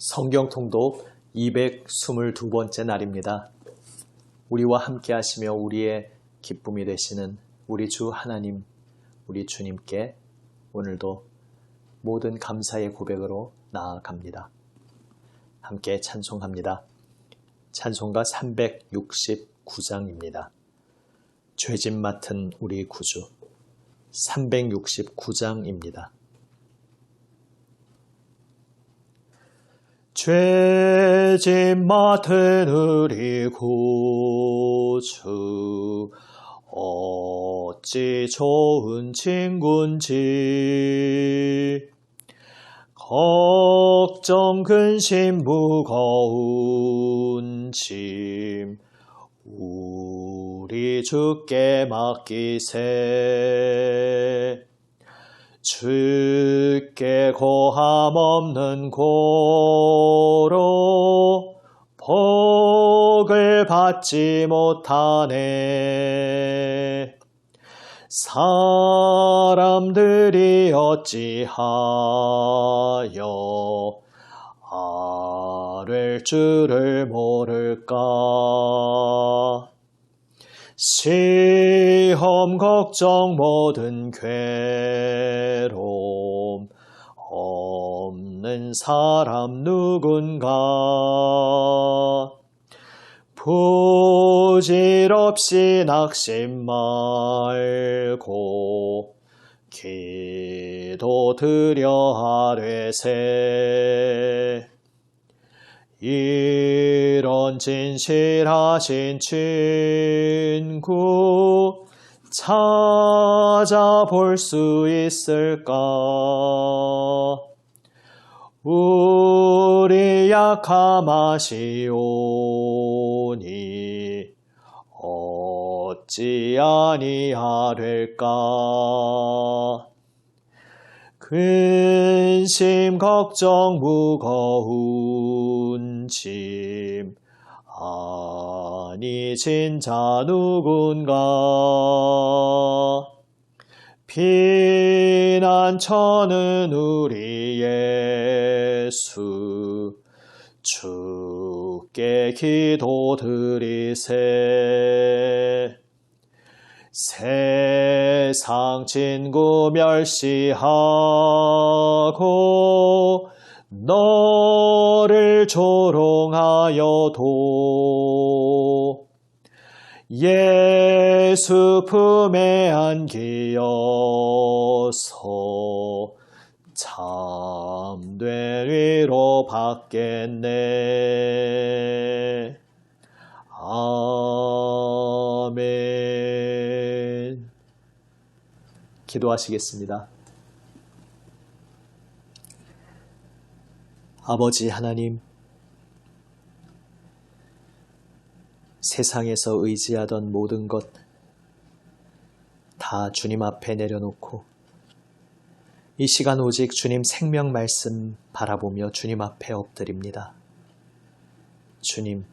성경 통독 222번째 날입니다. 우리와 함께 하시며 우리의 기쁨이 되시는 우리 주 하나님, 우리 주님께 오늘도 모든 감사의 고백으로 나아갑니다. 함께 찬송합니다. 찬송가 369장입니다. 죄짐 맡은 우리 구주 369장입니다. 죄짐 맡은 우리 구주 어찌 좋은 친구인지 걱정 근심 무거운 짐 우리 주께 맡기세. 주께 고함 없는 고로 복을 받지 못하네. 사람들이 어찌하여 아랠 줄을 모를까. 시험 걱정 모든 괴로움 없는 사람 누군가. 부질없이 낙심 말고 기도드려 아뢰세. 이런 진실하신 친구 찾아볼 수 있을까. 우리 약함 아시오니 어찌 아니하될까. 근심 걱정 무거운 짐 아니 진짜 누군가. 피난처는 우리 예수 주께 기도드리세. 세상 친구 멸시하고 너를 조롱하여도 예수 품에 안기어서 참된 위로 받겠네. 아멘. 기도하시겠습니다. 아버지 하나님, 세상에서 의지하던 모든 것 다 주님 앞에 내려놓고 이 시간 오직 주님 생명 말씀 바라보며 주님 앞에 엎드립니다. 주님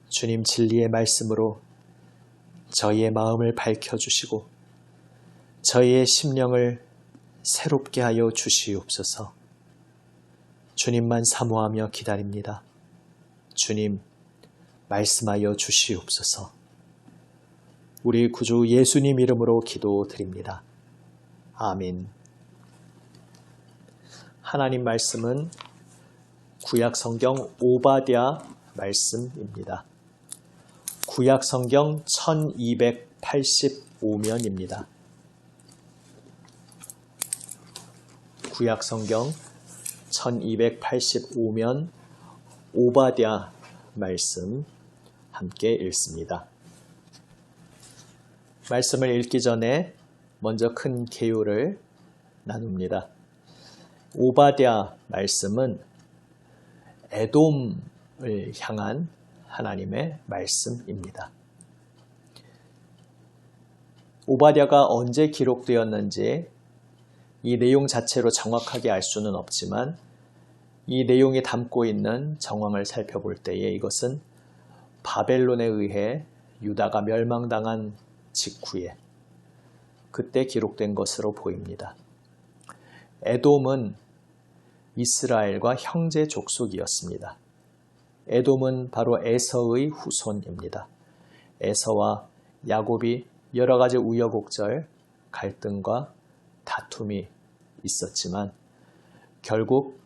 진리의 말씀으로 저희의 마음을 밝혀주시고 저희의 심령을 새롭게 하여 주시옵소서. 주님만 사모하며 기다립니다. 주님 말씀하여 주시옵소서. 우리 구주 예수님 이름으로 기도드립니다. 아멘. 하나님 말씀은 구약 성경 오바댜 말씀입니다. 구약 성경 1285면입니다. 구약 성경 1285면 오바댜 말씀 함께 읽습니다. 말씀을 읽기 전에 먼저 큰 개요를 나눕니다. 오바댜 말씀은 에돔을 향한 하나님의 말씀입니다. 오바댜가 언제 기록되었는지 이 내용 자체로 정확하게 알 수는 없지만 이 내용이 담고 있는 정황을 살펴볼 때에 이것은 바벨론에 의해 유다가 멸망당한 직후에 그때 기록된 것으로 보입니다. 에돔은 이스라엘과 형제 족속이었습니다. 에돔은 바로 에서의 후손입니다. 에서와 야곱이 여러 가지 우여곡절, 갈등과 다툼이 있었지만 결국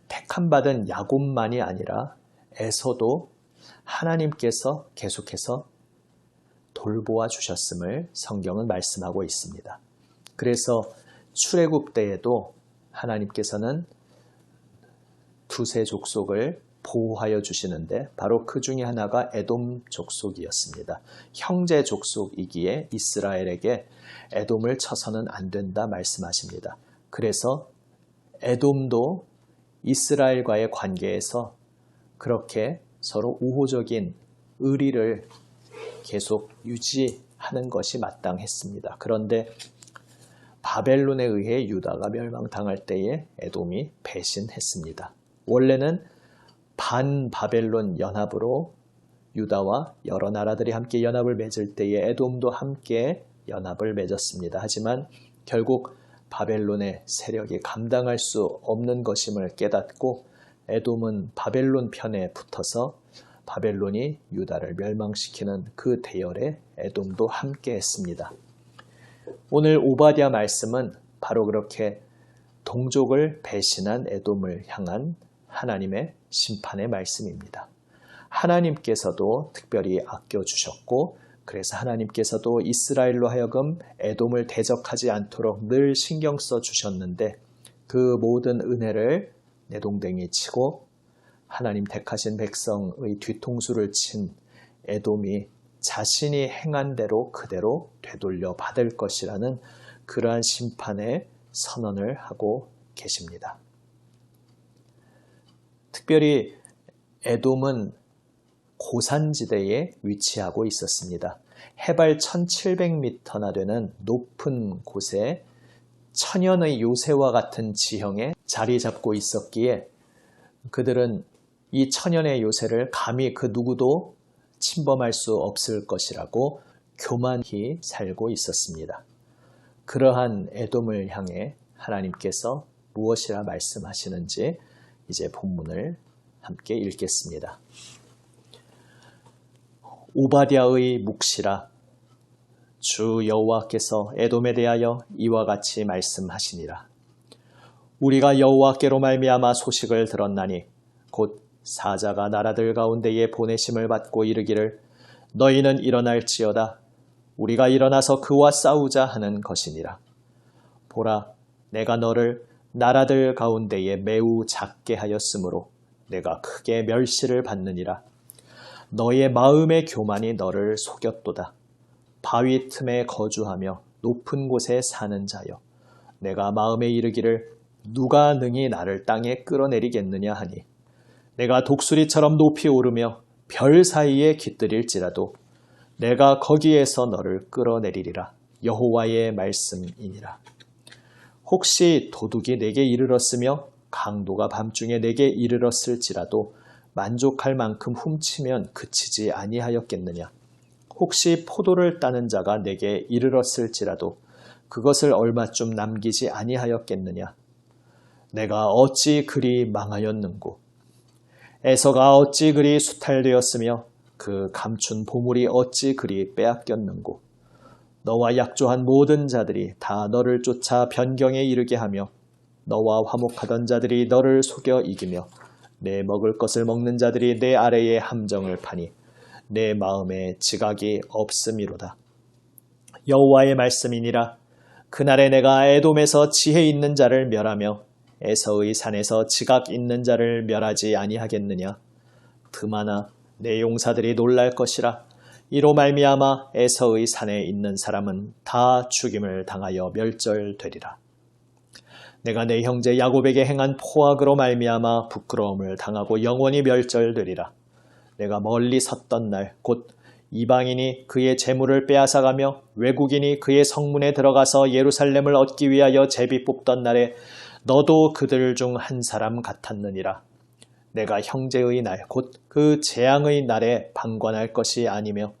택함받은 야곱만이 아니라 에서도 하나님께서 계속해서 돌보아 주셨음을 성경은 말씀하고 있습니다. 그래서 출애굽 때에도 하나님께서는 두세 족속을 보호하여 주시는데 바로 그 중에 하나가 에돔 족속이었습니다. 형제 족속이기에 이스라엘에게 에돔을 쳐서는 안 된다 말씀하십니다. 그래서 에돔도 이스라엘과의 관계에서 그렇게 서로 우호적인 의리를 계속 유지하는 것이 마땅했습니다. 그런데 바벨론에 의해 유다가 멸망당할 때에 에돔이 배신했습니다. 원래는 반바벨론 연합으로 유다와 여러 나라들이 함께 연합을 맺을 때에 에돔도 함께 연합을 맺었습니다. 하지만 결국 바벨론의 세력이 감당할 수 없는 것임을 깨닫고 에돔은 바벨론 편에 붙어서 바벨론이 유다를 멸망시키는 그 대열에 에돔도 함께 했습니다. 오늘 오바댜 말씀은 바로 그렇게 동족을 배신한 에돔을 향한 하나님의 심판의 말씀입니다. 하나님께서도 특별히 아껴주셨고 그래서 하나님께서도 이스라엘로 하여금 에돔을 대적하지 않도록 늘 신경 써 주셨는데 그 모든 은혜를 내동댕이 치고 하나님 택하신 백성의 뒤통수를 친 에돔이 자신이 행한 대로 그대로 되돌려 받을 것이라는 그러한 심판의 선언을 하고 계십니다. 특별히 에돔은 고산지대에 위치하고 있었습니다. 해발 1700m나 되는 높은 곳에 천연의 요새와 같은 지형에 자리 잡고 있었기에 그들은 이 천연의 요새를 감히 그 누구도 침범할 수 없을 것이라고 교만히 살고 있었습니다. 그러한 에돔을 향해 하나님께서 무엇이라 말씀하시는지 이제 본문을 함께 읽겠습니다. 오바댜의 묵시라. 주 여호와께서 에돔에 대하여 이와 같이 말씀하시니라. 우리가 여호와께로 말미암아 소식을 들었나니 곧 사자가 나라들 가운데에 보내심을 받고 이르기를 너희는 일어날지어다. 우리가 일어나서 그와 싸우자 하는 것이니라. 보라, 내가 너를 나라들 가운데에 매우 작게 하였으므로 내가 크게 멸시를 받느니라. 너의 마음의 교만이 너를 속였도다. 바위 틈에 거주하며 높은 곳에 사는 자여, 내가 마음에 이르기를 누가 능히 나를 땅에 끌어내리겠느냐 하니 내가 독수리처럼 높이 오르며 별 사이에 깃들일지라도 내가 거기에서 너를 끌어내리리라. 여호와의 말씀이니라. 혹시 도둑이 내게 이르렀으며 강도가 밤중에 내게 이르렀을지라도 만족할 만큼 훔치면 그치지 아니하였겠느냐. 혹시 포도를 따는 자가 내게 이르렀을지라도 그것을 얼마쯤 남기지 아니하였겠느냐. 내가 어찌 그리 망하였는고. 에서가 어찌 그리 수탈되었으며 그 감춘 보물이 어찌 그리 빼앗겼는고. 너와 약조한 모든 자들이 다 너를 쫓아 변경에 이르게 하며 너와 화목하던 자들이 너를 속여 이기며 내 먹을 것을 먹는 자들이 내 아래에 함정을 파니 내 마음에 지각이 없음이로다. 여호와의 말씀이니라. 그날에 내가 에돔에서 지혜 있는 자를 멸하며 에서의 산에서 지각 있는 자를 멸하지 아니하겠느냐. 그마나 내 용사들이 놀랄 것이라. 이로 말미암아 에서의 산에 있는 사람은 다 죽임을 당하여 멸절되리라. 내가 내 형제 야곱에게 행한 포악으로 말미암아 부끄러움을 당하고 영원히 멸절되리라. 내가 멀리 섰던 날 곧 이방인이 그의 재물을 빼앗아가며 외국인이 그의 성문에 들어가서 예루살렘을 얻기 위하여 제비 뽑던 날에 너도 그들 중 한 사람 같았느니라. 내가 형제의 날 곧 그 재앙의 날에 방관할 것이 아니며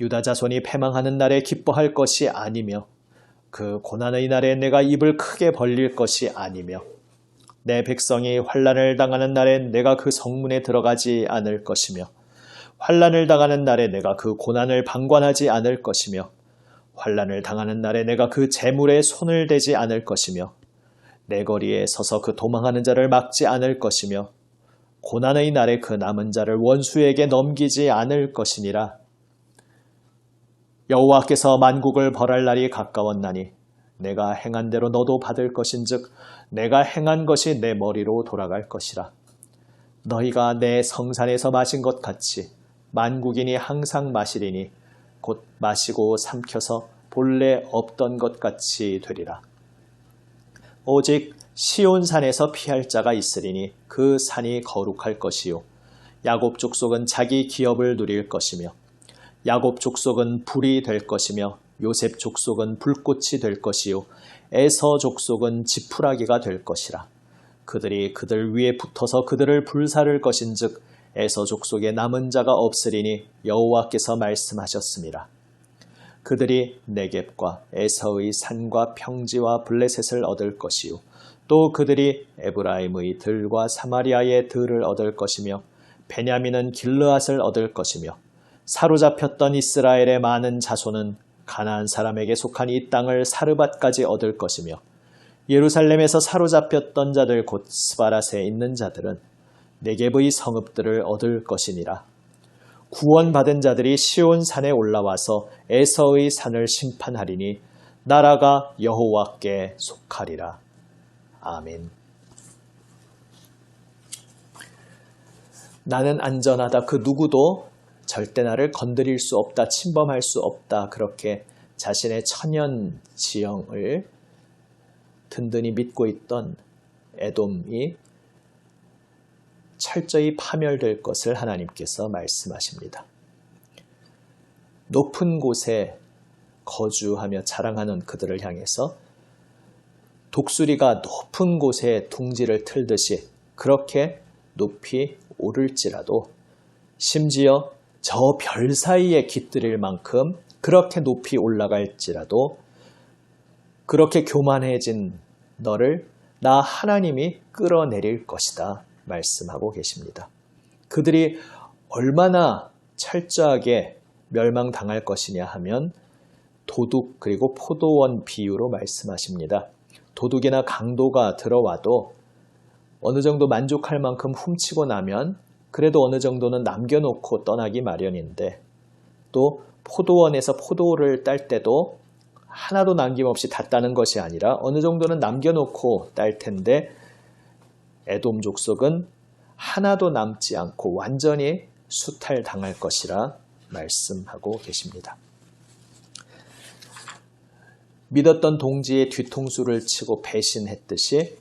유다 자손이 패망하는 날에 기뻐할 것이 아니며 그 고난의 날에 내가 입을 크게 벌릴 것이 아니며 내 백성이 환난을 당하는 날에 내가 그 성문에 들어가지 않을 것이며 환난을 당하는 날에 내가 그 고난을 방관하지 않을 것이며 환난을 당하는 날에 내가 그 재물에 손을 대지 않을 것이며 내 거리에 서서 그 도망하는 자를 막지 않을 것이며 고난의 날에 그 남은 자를 원수에게 넘기지 않을 것이니라. 여호와께서 만국을 벌할 날이 가까웠나니 내가 행한 대로 너도 받을 것인즉 내가 행한 것이 내 머리로 돌아갈 것이라. 너희가 내 성산에서 마신 것 같이 만국인이 항상 마시리니 곧 마시고 삼켜서 본래 없던 것 같이 되리라. 오직 시온산에서 피할 자가 있으리니 그 산이 거룩할 것이요 야곱 족속은 자기 기업을 누릴 것이며 야곱 족속은 불이 될 것이며 요셉 족속은 불꽃이 될 것이요 에서 족속은 지푸라기가 될 것이라. 그들이 그들 위에 붙어서 그들을 불사를 것인즉 에서 족속에 남은 자가 없으리니 여호와께서 말씀하셨습니다. 그들이 네겝과 에서의 산과 평지와 블레셋을 얻을 것이요 또 그들이 에브라임의 들과 사마리아의 들을 얻을 것이며 베냐민은 길르앗을 얻을 것이며 사로잡혔던 이스라엘의 많은 자손은 가나안 사람에게 속한 이 땅을 사르밧까지 얻을 것이며 예루살렘에서 사로잡혔던 자들 곧 스바랏에 있는 자들은 네겝의 성읍들을 얻을 것이니라. 구원받은 자들이 시온산에 올라와서 에서의 산을 심판하리니 나라가 여호와께 속하리라. 아멘. 나는 안전하다. 그 누구도 절대 나를 건드릴 수 없다. 침범할 수 없다. 그렇게 자신의 천연 지형을 든든히 믿고 있던 에돔이 철저히 파멸될 것을 하나님께서 말씀하십니다. 높은 곳에 거주하며 자랑하는 그들을 향해서 독수리가 높은 곳에 둥지를 틀듯이 그렇게 높이 오를지라도 심지어 저 별 사이에 깃들일 만큼 그렇게 높이 올라갈지라도 그렇게 교만해진 너를 나 하나님이 끌어내릴 것이다 말씀하고 계십니다. 그들이 얼마나 철저하게 멸망당할 것이냐 하면 도둑 그리고 포도원 비유로 말씀하십니다. 도둑이나 강도가 들어와도 어느 정도 만족할 만큼 훔치고 나면 그래도 어느 정도는 남겨놓고 떠나기 마련인데 또 포도원에서 포도를 딸 때도 하나도 남김없이 다 따는 것이 아니라 어느 정도는 남겨놓고 딸 텐데 에돔 족속은 하나도 남지 않고 완전히 수탈당할 것이라 말씀하고 계십니다. 믿었던 동지의 뒤통수를 치고 배신했듯이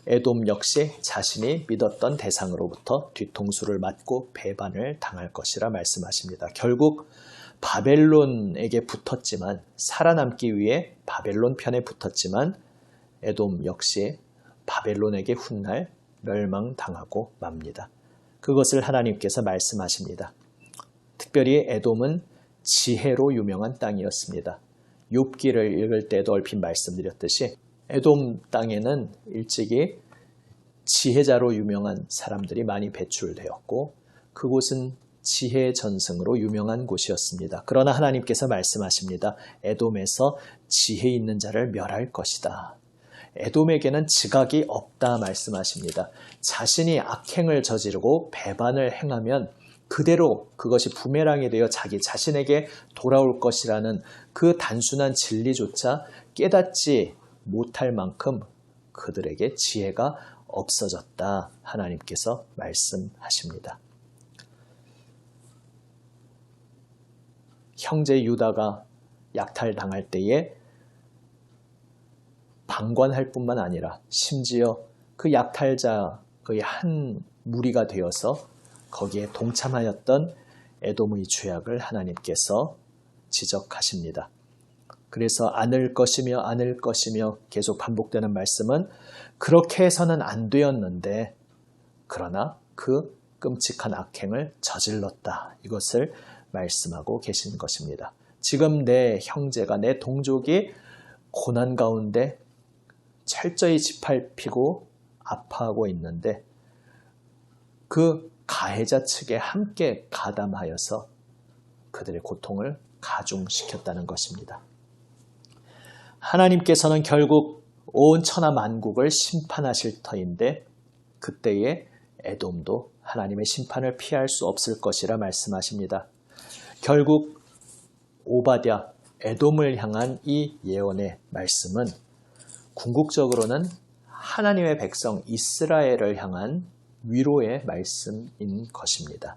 에돔 역시 자신이 믿었던 대상으로부터 뒤통수를 맞고 배반을 당할 것이라 말씀하십니다. 결국 바벨론에게 붙었지만 살아남기 위해 바벨론 편에 붙었지만 에돔 역시 바벨론에게 훗날 멸망당하고 맙니다. 그것을 하나님께서 말씀하십니다. 특별히 에돔은 지혜로 유명한 땅이었습니다. 욥기를 읽을 때도 얼핏 말씀드렸듯이 에돔 땅에는 일찍이 지혜자로 유명한 사람들이 많이 배출되었고 그곳은 지혜 전승으로 유명한 곳이었습니다. 그러나 하나님께서 말씀하십니다. 에돔에서 지혜 있는 자를 멸할 것이다. 에돔에게는 지각이 없다 말씀하십니다. 자신이 악행을 저지르고 배반을 행하면 그대로 그것이 부메랑이 되어 자기 자신에게 돌아올 것이라는 그 단순한 진리조차 깨닫지 못할 만큼 그들에게 지혜가 없어졌다 하나님께서 말씀하십니다. 형제 유다가 약탈당할 때에 방관할 뿐만 아니라 심지어 그 약탈자의 한 무리가 되어서 거기에 동참하였던 에돔의 죄악을 하나님께서 지적하십니다. 그래서 안을 것이며 계속 반복되는 말씀은 그렇게 해서는 안 되었는데 그러나 그 끔찍한 악행을 저질렀다. 이것을 말씀하고 계신 것입니다. 지금 내 형제가 내 동족이 고난 가운데 철저히 짓밟히고 아파하고 있는데 그 가해자 측에 함께 가담하여서 그들의 고통을 가중시켰다는 것입니다. 하나님께서는 결국 온 천하 만국을 심판하실 터인데 그때에 에돔도 하나님의 심판을 피할 수 없을 것이라 말씀하십니다. 결국 오바댜 에돔을 향한 이 예언의 말씀은 궁극적으로는 하나님의 백성 이스라엘을 향한 위로의 말씀인 것입니다.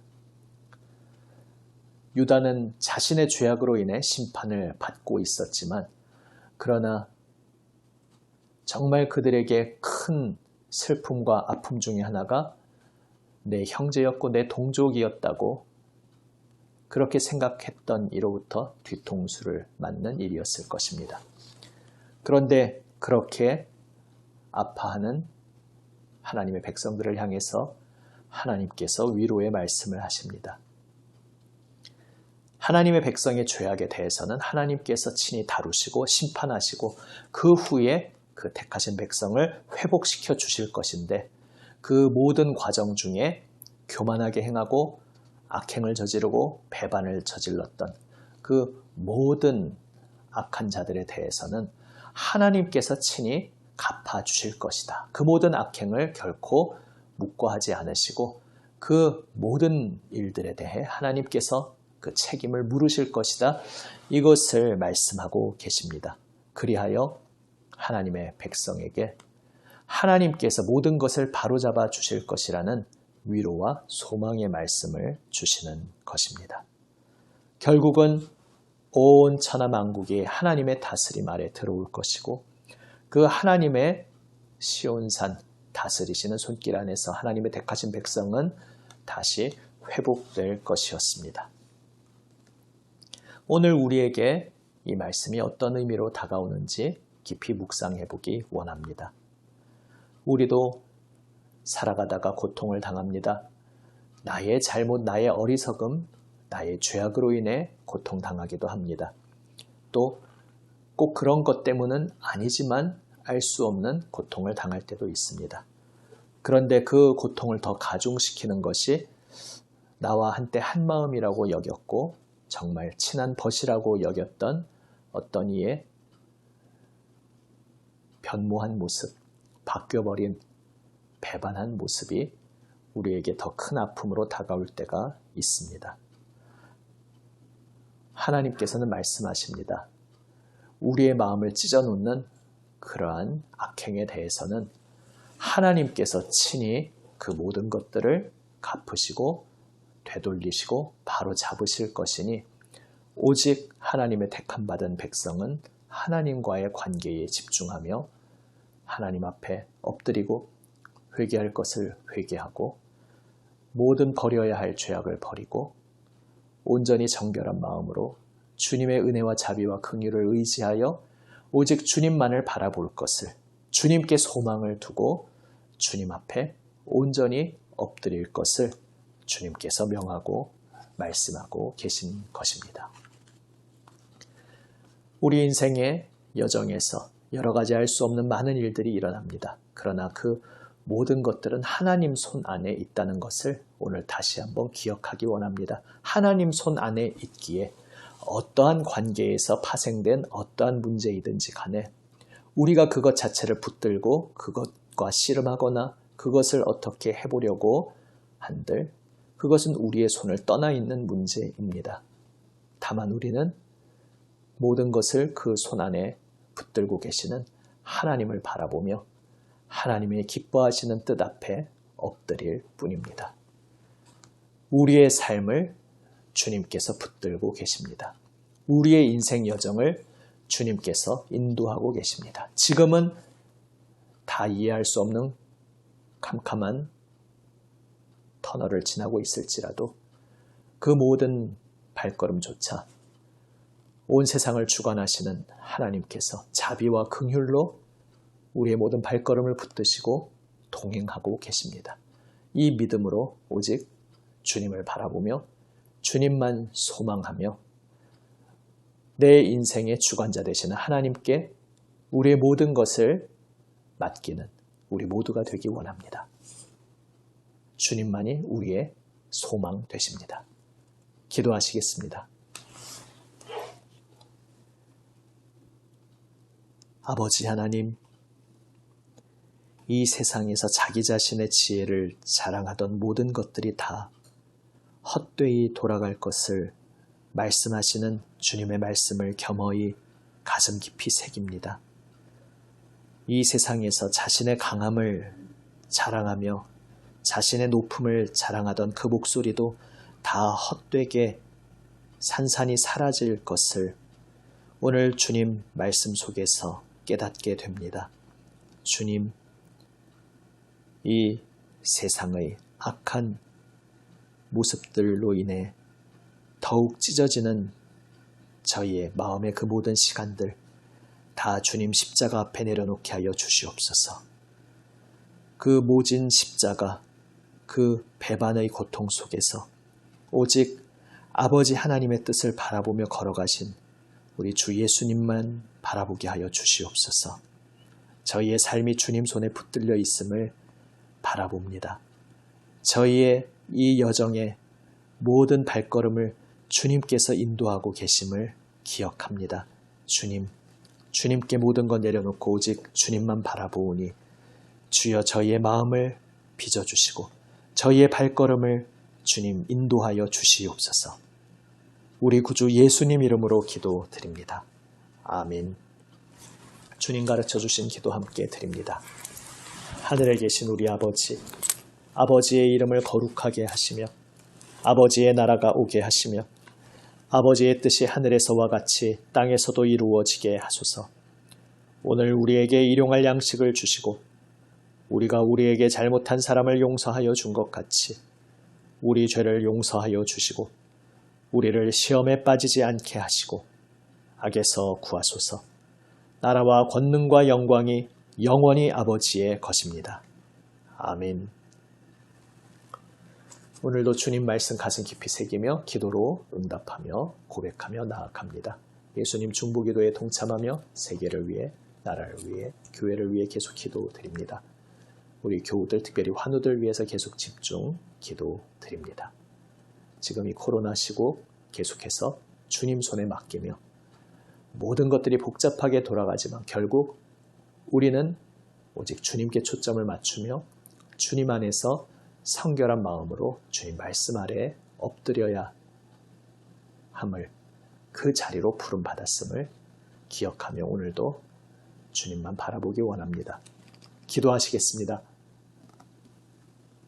유다는 자신의 죄악으로 인해 심판을 받고 있었지만 그러나 정말 그들에게 큰 슬픔과 아픔 중에 하나가 내 형제였고 내 동족이었다고 그렇게 생각했던 이로부터 뒤통수를 맞는 일이었을 것입니다. 그런데 그렇게 아파하는 하나님의 백성들을 향해서 하나님께서 위로의 말씀을 하십니다. 하나님의 백성의 죄악에 대해서는 하나님께서 친히 다루시고 심판하시고 그 후에 그 택하신 백성을 회복시켜 주실 것인데 그 모든 과정 중에 교만하게 행하고 악행을 저지르고 배반을 저질렀던 그 모든 악한 자들에 대해서는 하나님께서 친히 갚아주실 것이다. 그 모든 악행을 결코 묵과하지 않으시고 그 모든 일들에 대해 하나님께서 그 책임을 물으실 것이다. 이것을 말씀하고 계십니다. 그리하여 하나님의 백성에게 하나님께서 모든 것을 바로잡아 주실 것이라는 위로와 소망의 말씀을 주시는 것입니다. 결국은 온 천하 만국이 하나님의 다스림 아래 들어올 것이고 그 하나님의 시온산 다스리시는 손길 안에서 하나님의 택하신 백성은 다시 회복될 것이었습니다. 오늘 우리에게 이 말씀이 어떤 의미로 다가오는지 깊이 묵상해 보기 원합니다. 우리도 살아가다가 고통을 당합니다. 나의 잘못, 나의 어리석음, 나의 죄악으로 인해 고통당하기도 합니다. 또 꼭 그런 것 때문은 아니지만 알 수 없는 고통을 당할 때도 있습니다. 그런데 그 고통을 더 가중시키는 것이 나와 한때 한마음이라고 여겼고 정말 친한 벗이라고 여겼던 어떤 이의 변모한 모습, 바뀌어버린 배반한 모습이 우리에게 더 큰 아픔으로 다가올 때가 있습니다. 하나님께서는 말씀하십니다. 우리의 마음을 찢어놓는 그러한 악행에 대해서는 하나님께서 친히 그 모든 것들을 갚으시고 되돌리시고 바로 잡으실 것이니 오직 하나님의 택함받은 백성은 하나님과의 관계에 집중하며 하나님 앞에 엎드리고 회개할 것을 회개하고 모든 버려야 할 죄악을 버리고 온전히 정결한 마음으로 주님의 은혜와 자비와 긍휼을 의지하여 오직 주님만을 바라볼 것을 주님께 소망을 두고 주님 앞에 온전히 엎드릴 것을 주님께서 명하고 말씀하고 계신 것입니다. 우리 인생의 여정에서 여러 가지 알 수 없는 많은 일들이 일어납니다. 그러나 그 모든 것들은 하나님 손 안에 있다는 것을 오늘 다시 한번 기억하기 원합니다. 하나님 손 안에 있기에 어떠한 관계에서 파생된 어떠한 문제이든지 간에 우리가 그것 자체를 붙들고 그것과 씨름하거나 그것을 어떻게 해보려고 한들 그것은 우리의 손을 떠나 있는 문제입니다. 다만 우리는 모든 것을 그 손 안에 붙들고 계시는 하나님을 바라보며 하나님의 기뻐하시는 뜻 앞에 엎드릴 뿐입니다. 우리의 삶을 주님께서 붙들고 계십니다. 우리의 인생 여정을 주님께서 인도하고 계십니다. 지금은 다 이해할 수 없는 캄캄한 터널을 지나고 있을지라도 그 모든 발걸음조차 온 세상을 주관하시는 하나님께서 자비와 긍휼로 우리의 모든 발걸음을 붙드시고 동행하고 계십니다. 이 믿음으로 오직 주님을 바라보며 주님만 소망하며 내 인생의 주관자 되시는 하나님께 우리의 모든 것을 맡기는 우리 모두가 되기 원합니다. 주님만이 우리의 소망 되십니다. 기도하시겠습니다. 아버지 하나님, 이 세상에서 자기 자신의 지혜를 자랑하던 모든 것들이 다 헛되이 돌아갈 것을 말씀하시는 주님의 말씀을 겸허히 가슴 깊이 새깁니다. 이 세상에서 자신의 강함을 자랑하며 자신의 높음을 자랑하던 그 목소리도 다 헛되게 산산이 사라질 것을 오늘 주님 말씀 속에서 깨닫게 됩니다. 주님, 이 세상의 악한 모습들로 인해 더욱 찢어지는 저희의 마음의 그 모든 시간들 다 주님 십자가 앞에 내려놓게 하여 주시옵소서. 그 모진 십자가, 그 배반의 고통 속에서 오직 아버지 하나님의 뜻을 바라보며 걸어가신 우리 주 예수님만 바라보게 하여 주시옵소서. 저희의 삶이 주님 손에 붙들려 있음을 바라봅니다. 저희의 이 여정의 모든 발걸음을 주님께서 인도하고 계심을 기억합니다. 주님, 주님께 모든 것 내려놓고 오직 주님만 바라보오니 주여 저희의 마음을 빚어주시고 저희의 발걸음을 주님 인도하여 주시옵소서. 우리 구주 예수님 이름으로 기도드립니다. 아멘. 주님 가르쳐 주신 기도 함께 드립니다. 하늘에 계신 우리 아버지, 아버지의 이름을 거룩하게 하시며 아버지의 나라가 오게 하시며 아버지의 뜻이 하늘에서와 같이 땅에서도 이루어지게 하소서. 오늘 우리에게 일용할 양식을 주시고 우리가 우리에게 잘못한 사람을 용서하여 준 것 같이 우리 죄를 용서하여 주시고 우리를 시험에 빠지지 않게 하시고 악에서 구하소서. 나라와 권능과 영광이 영원히 아버지의 것입니다. 아멘. 오늘도 주님 말씀 가슴 깊이 새기며 기도로 응답하며 고백하며 나아갑니다. 예수님 중보기도에 동참하며 세계를 위해, 나라를 위해, 교회를 위해 계속 기도드립니다. 우리 교우들, 특별히 환우들 위해서 계속 집중 기도드립니다. 지금 이 코로나 시국 계속해서 주님 손에 맡기며 모든 것들이 복잡하게 돌아가지만 결국 우리는 오직 주님께 초점을 맞추며 주님 안에서 성결한 마음으로 주님 말씀 아래에 엎드려야 함을 그 자리로 부름받았음을 기억하며 오늘도 주님만 바라보기 원합니다. 기도하시겠습니다.